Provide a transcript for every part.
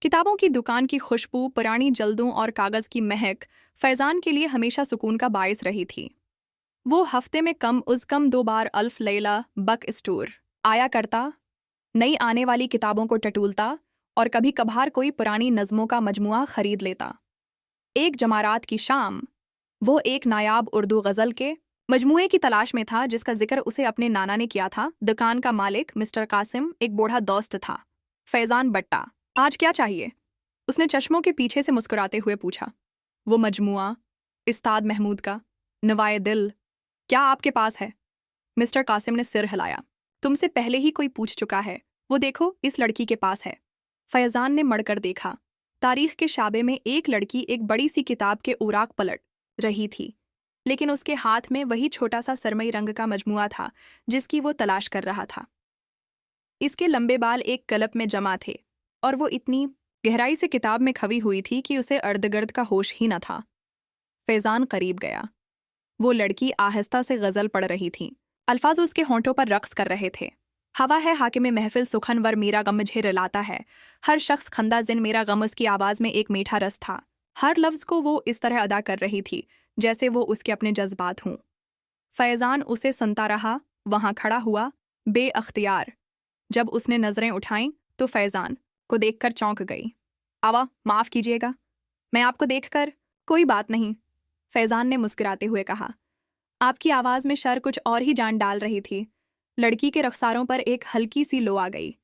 किताबों की दुकान की खुशबू, पुरानी जल्दों और कागज की महक फैजान के लिए हमेशा सुकून का बायस रही थी। वो हफ्ते में कम 2 बार अल्फ लैला बक स्टोर आया करता, नई आने वाली किताबों को टटूलता और कभी कभार कोई पुरानी नज़मों का मजमुआ खरीद लेता। एक जमारात की शाम वो एक नायाब उर्दू गज़ल के मजमुए की तलाश में था जिसका जिक्र उसे अपने नाना ने किया था। दुकान का मालिक मिस्टर कासिम एक बूढ़ा दोस्त था। फैजान बट्टा, आज क्या चाहिए? उसने चश्मों के पीछे से मुस्कुराते हुए पूछा। वो मजमुआ, उस्ताद महमूद का, नवाए दिल, क्या आपके पास है? मिस्टर कासिम ने सिर हिलाया। तुमसे पहले ही कोई पूछ चुका है, वो देखो इस लड़की के पास है। फैजान ने मड़कर देखा। तारीख के शाबे में एक लड़की एक बड़ी सी किताब के उराक पलट रही थी, लेकिन उसके हाथ में वही छोटा सा सरमई रंग का मजमुआ था जिसकी वो तलाश कर रहा था। इसके लंबे बाल एक कलप में जमा थे और वो इतनी गहराई से किताब में खवी हुई थी कि उसे अर्धगर्द का होश ही न था। फैजान करीब गया। वो लड़की आहिस्ता से गजल पढ़ रही थी। अल्फाज उसके होंठों पर रक्स कर रहे थे। हवा है हाकिम महफिल सुखनवर, मेरा गम मुझे रुलाता है। हर शख्स खंदा जिन, मेरा गम उसकी आवाज़ में एक मीठा रस था। हर लफ्ज़ को वो इस तरह अदा कर रही थी जैसे वो उसके अपने जज्बात हों। फैजान उसे सुनता रहा, वहाँ खड़ा हुआ बेअख्तियार। जब उसने नज़रें उठाईं तो फैजान को देखकर चौंक गई। आवा, माफ़ कीजिएगा, मैं आपको देखकर। कोई बात नहीं, फैजान ने मुस्कुराते हुए कहा। आपकी आवाज़ में शर कुछ और ही जान डाल रही थी। लड़की के रखसारों पर एक हल्की सी लो आ गई।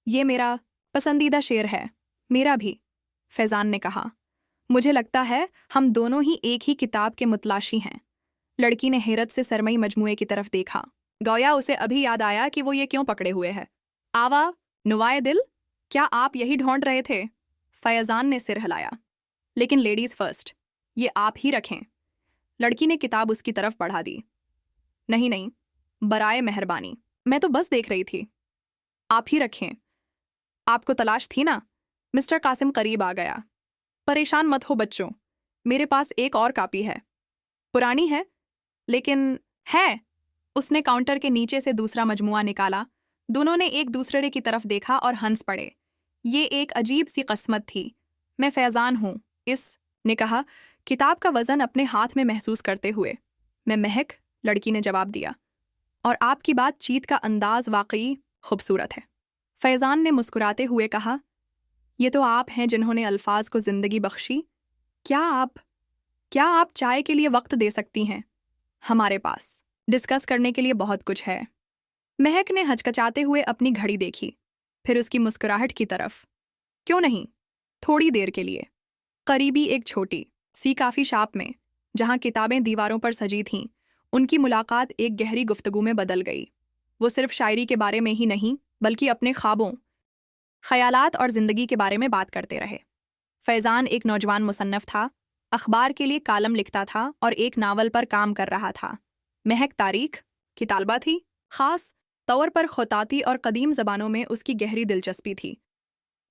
ये मेरा पसंदीदा शेर है। मेरा भी, फैजान ने कहा। मुझे लगता है हम दोनों ही एक ही किताब के मुतलाशी हैं। लड़की ने हैरत से सरमई मजमुए की तरफ देखा। गोया उसे अभी याद आया कि वो ये क्यों पकड़े हुए है। आवा, नुवाए दिल, क्या आप यही ढूंढ रहे थे? फैजान ने सिर हिलाया। लेकिन लेडीज फर्स्ट, ये आप ही रखें। लड़की ने किताब उसकी तरफ बढ़ा दी। नहीं नहीं, बराए मेहरबानी, मैं तो बस देख रही थी। आप ही रखें। आपको तलाश थी ना? मिस्टर कासिम करीब आ गया। परेशान मत हो बच्चों, मेरे पास एक और कापी है। पुरानी है लेकिन है। उसने काउंटर के नीचे से दूसरा मजमुआ निकाला। दोनों ने एक दूसरे की तरफ देखा और हंस पड़े। ये एक अजीब सी किस्मत थी। मैं फैजान हूँ, ने कहा, किताब का वजन अपने हाथ में महसूस करते हुए। मैं महक, लड़की ने जवाब दिया, और आपकी बातचीत का अंदाज वाकई खूबसूरत है। फैजान ने मुस्कुराते हुए कहा, ये तो आप हैं जिन्होंने अल्फाज को जिंदगी बख्शी। क्या आप चाय के लिए वक्त दे सकती हैं? हमारे पास डिस्कस करने के लिए बहुत कुछ है। महक ने हचकचाते हुए अपनी घड़ी देखी, फिर उसकी मुस्कुराहट की तरफ। क्यों नहीं, थोड़ी देर के लिए। करीबी एक छोटी सी काफ़ी शॉप में, जहाँ किताबें दीवारों पर सजी थीं, उनकी मुलाकात एक गहरी गुफ्तगू में बदल गई। वो सिर्फ शायरी के बारे में ही नहीं, बल्कि अपने ख्वाबों, ख्यालात और ज़िंदगी के बारे में बात करते रहे। फैजान एक नौजवान मुसन्नफ़ था, अखबार के लिए कालम लिखता था और एक नावल पर काम कर रहा था। महक तारीख की तालबा थी, ख़ास तौर पर ख़ुताती और कदीम ज़बानों में उसकी गहरी दिलचस्पी थी।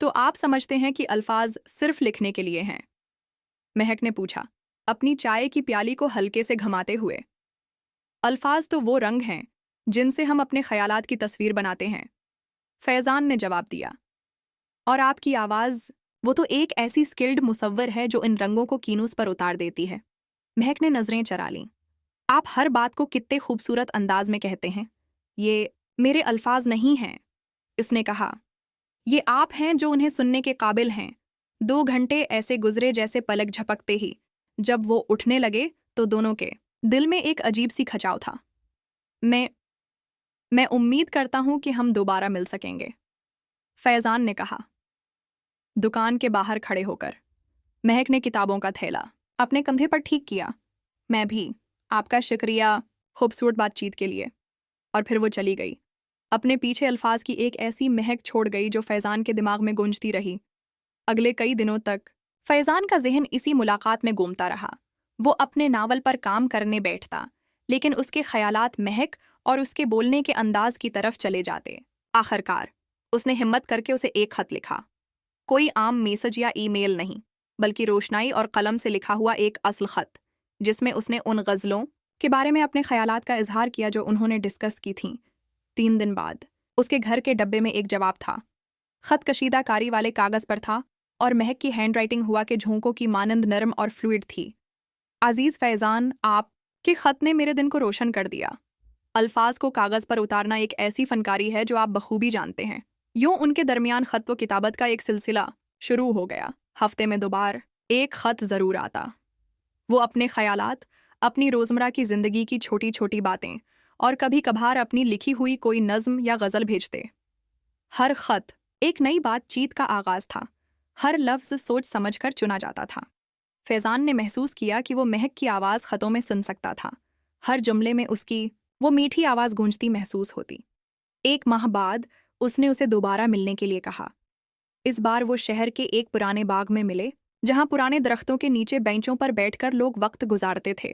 तो आप समझते हैं कि अल्फाज सिर्फ लिखने के लिए हैं? महक ने पूछा, अपनी चाय की प्याली को हल्के से घमाते हुए। अल्फाज तो वो रंग हैं जिनसे हम अपने ख्यालात की तस्वीर बनाते हैं, फैजान ने जवाब दिया। और आपकी आवाज़, वो तो एक ऐसी स्किल्ड मुसव्वर है जो इन रंगों को कीनूस पर उतार देती है। महक ने नज़रें चरा लीं। आप हर बात को कितने खूबसूरत अंदाज में कहते हैं। ये मेरे अल्फाज नहीं हैं, इसने कहा। ये आप हैं जो उन्हें सुनने के काबिल हैं। 2 घंटे ऐसे गुजरे जैसे पलक झपकते ही जब वो उठने लगे तो दोनों के दिल में एक अजीब सी खचाव था। मैं उम्मीद करता हूं कि हम दोबारा मिल सकेंगे, फैजान ने कहा, दुकान के बाहर खड़े होकर। महक ने किताबों का थैला अपने कंधे पर ठीक किया। मैं भी, आपका शुक्रिया खूबसूरत बातचीत के लिए। और फिर वो चली गई। अपने पीछे अल्फाज की एक ऐसी महक छोड़ गई जो फैजान के दिमाग में गूंजती रही। अगले कई दिनों तक फैजान का जहन इसी मुलाकात में घूमता रहा। वो अपने नावल पर काम करने बैठता, लेकिन उसके ख्यालात महक और उसके बोलने के अंदाज की तरफ चले जाते। आखिरकार उसने हिम्मत करके उसे एक खत लिखा। कोई आम मैसेज या ईमेल नहीं, बल्कि रोशनाई और कलम से लिखा हुआ एक असल खत, जिसमें उसने उन गज़लों के बारे में अपने ख्यालात का इजहार किया जो उन्होंने डिस्कस की थीं। 3 दिन बाद उसके घर के डब्बे में एक जवाब था। खत कशीदा कारी वाले कागज़ पर था اور مہک کی ہینڈ رائٹنگ ہوا کہ جھونکوں کی مانند نرم اور فلوئڈ تھی۔ عزیز فیضان، آپ کے خط نے میرے دن کو روشن کر دیا۔ الفاظ کو کاغذ پر اتارنا ایک ایسی فنکاری ہے جو آپ بخوبی جانتے ہیں۔ یوں ان کے درمیان خط و کتابت کا ایک سلسلہ شروع ہو گیا۔ ہفتے میں 2 بار ایک خط ضرور آتا۔ وہ اپنے خیالات، اپنی روزمرہ کی زندگی کی چھوٹی چھوٹی باتیں اور کبھی کبھار اپنی لکھی ہوئی کوئی نظم یا غزل بھیجتے۔ ہر خط ایک نئی بات چیت کا آغاز تھا۔ ہر لفظ سوچ سمجھ کر چنا جاتا تھا۔ فیضان نے محسوس کیا کہ وہ مہک کی آواز خطوں میں سن سکتا تھا۔ ہر جملے میں اس کی وہ میٹھی آواز گونجتی محسوس ہوتی۔ 1 ماہ بعد اس نے اسے دوبارہ ملنے کے لیے کہا۔ اس بار وہ شہر کے ایک پرانے باغ میں ملے، جہاں پرانے درختوں کے نیچے بینچوں پر بیٹھ کر لوگ وقت گزارتے تھے۔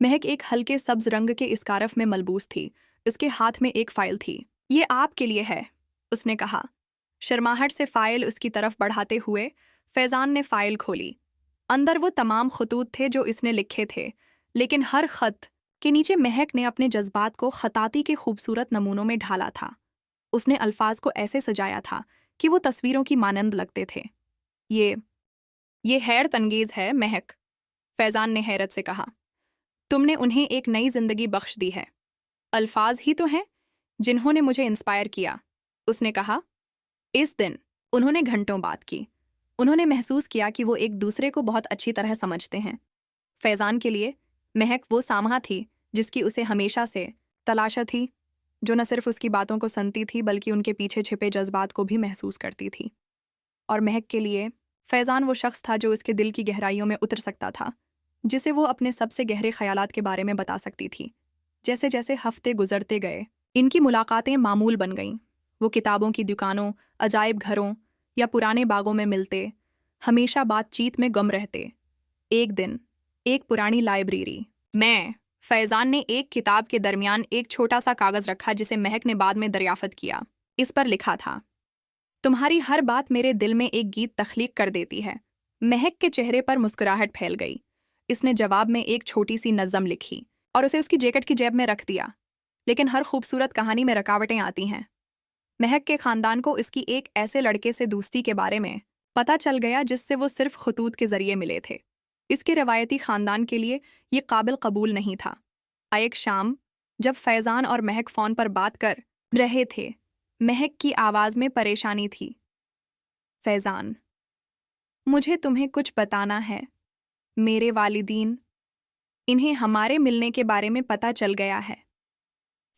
مہک ایک ہلکے سبز رنگ کے اسکارف میں ملبوس تھی۔ اس کے ہاتھ میں ایک فائل تھی۔ یہ آپ کے لیے ہے، اس نے کہا۔ شرماہٹ سے فائل اس کی طرف بڑھاتے ہوئے فیضان نے فائل کھولی۔ اندر وہ تمام خطوط تھے جو اس نے لکھے تھے، لیکن ہر خط کے نیچے مہک نے اپنے جذبات کو خطاطی کے خوبصورت نمونوں میں ڈھالا تھا۔ اس نے الفاظ کو ایسے سجایا تھا کہ وہ تصویروں کی مانند لگتے تھے۔ یہ حیرت انگیز ہے مہک، فیضان نے حیرت سے کہا۔ تم نے انہیں ایک نئی زندگی بخش دی ہے۔ الفاظ ہی تو ہیں جنہوں نے مجھے انسپائر کیا، اس نے کہا۔ اس دن انہوں نے گھنٹوں بات کی۔ انہوں نے محسوس کیا کہ وہ ایک دوسرے کو بہت اچھی طرح سمجھتے ہیں۔ فیضان کے لیے مہک وہ سامعہ تھی جس کی اسے ہمیشہ سے تلاش تھی، جو نہ صرف اس کی باتوں کو سنتی تھی بلکہ ان کے پیچھے چھپے جذبات کو بھی محسوس کرتی تھی۔ اور مہک کے لیے فیضان وہ شخص تھا جو اس کے دل کی گہرائیوں میں اتر سکتا تھا، جسے وہ اپنے سب سے گہرے خیالات کے بارے میں بتا سکتی تھی۔ جیسے جیسے ہفتے گزرتے گئے، ان کی ملاقاتیں معمول بن گئیں۔ وہ کتابوں کی دکانوں، عجائب گھروں یا پرانے باغوں میں ملتے، ہمیشہ بات چیت میں گم رہتے۔ ایک دن ایک پرانی لائبریری میں فیضان نے ایک کتاب کے درمیان ایک چھوٹا سا کاغذ رکھا جسے مہک نے بعد میں دریافت کیا۔ اس پر لکھا تھا، تمہاری ہر بات میرے دل میں ایک گیت تخلیق کر دیتی ہے۔ مہک کے چہرے پر مسکراہٹ پھیل گئی۔ اس نے جواب میں ایک چھوٹی سی نظم لکھی اور اسے اس کی جیکٹ کی جیب میں رکھ دیا۔ لیکن ہر خوبصورت کہانی میں رکاوٹیں آتی ہیں۔ مہک کے خاندان کو اس کی ایک ایسے لڑکے سے دوستی کے بارے میں پتہ چل گیا جس سے وہ صرف خطوط کے ذریعے ملے تھے۔ اس کے روایتی خاندان کے لیے یہ قابل قبول نہیں تھا۔ ایک شام جب فیضان اور مہک فون پر بات کر رہے تھے، مہک کی آواز میں پریشانی تھی۔ فیضان، مجھے تمہیں کچھ بتانا ہے۔ میرے والدین، انہیں ہمارے ملنے کے بارے میں پتہ چل گیا ہے۔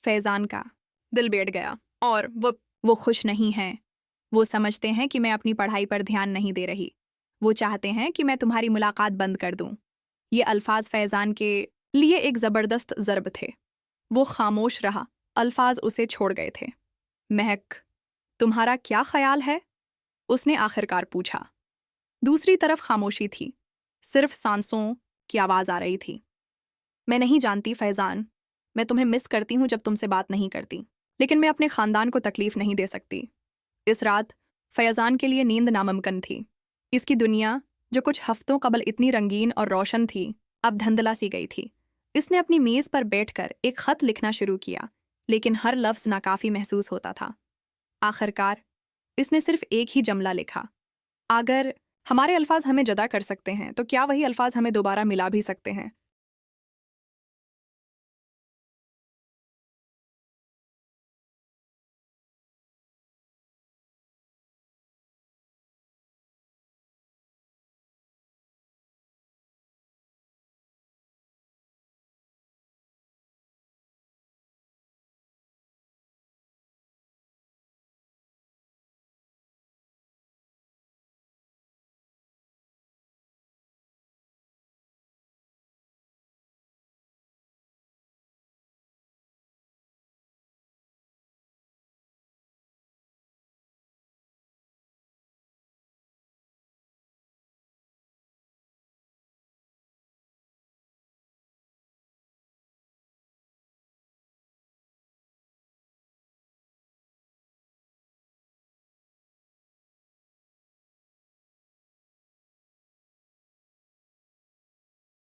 فیضان کا دل بیٹھ گیا اور وہ خوش نہیں ہیں۔ وہ سمجھتے ہیں کہ میں اپنی پڑھائی پر دھیان نہیں دے رہی۔ وہ چاہتے ہیں کہ میں تمہاری ملاقات بند کر دوں۔ یہ الفاظ فیضان کے لیے ایک زبردست ضرب تھے۔ وہ خاموش رہا، الفاظ اسے چھوڑ گئے تھے۔ مہک، تمہارا کیا خیال ہے؟ اس نے آخرکار پوچھا۔ دوسری طرف خاموشی تھی، صرف سانسوں کی آواز آ رہی تھی۔ میں نہیں جانتی فیضان، میں تمہیں مس کرتی ہوں جب تم سے بات نہیں کرتی، لیکن میں اپنے خاندان کو تکلیف نہیں دے سکتی۔ اس رات فیضان کے لیے نیند ناممکن تھی۔ اس کی دنیا جو کچھ ہفتوں قبل اتنی رنگین اور روشن تھی، اب دھندلا سی گئی تھی۔ اس نے اپنی میز پر بیٹھ کر ایک خط لکھنا شروع کیا، لیکن ہر لفظ ناکافی محسوس ہوتا تھا۔ آخرکار اس نے صرف ایک ہی جملہ لکھا، اگر ہمارے الفاظ ہمیں جدا کر سکتے ہیں تو کیا وہی الفاظ ہمیں دوبارہ ملا بھی سکتے ہیں؟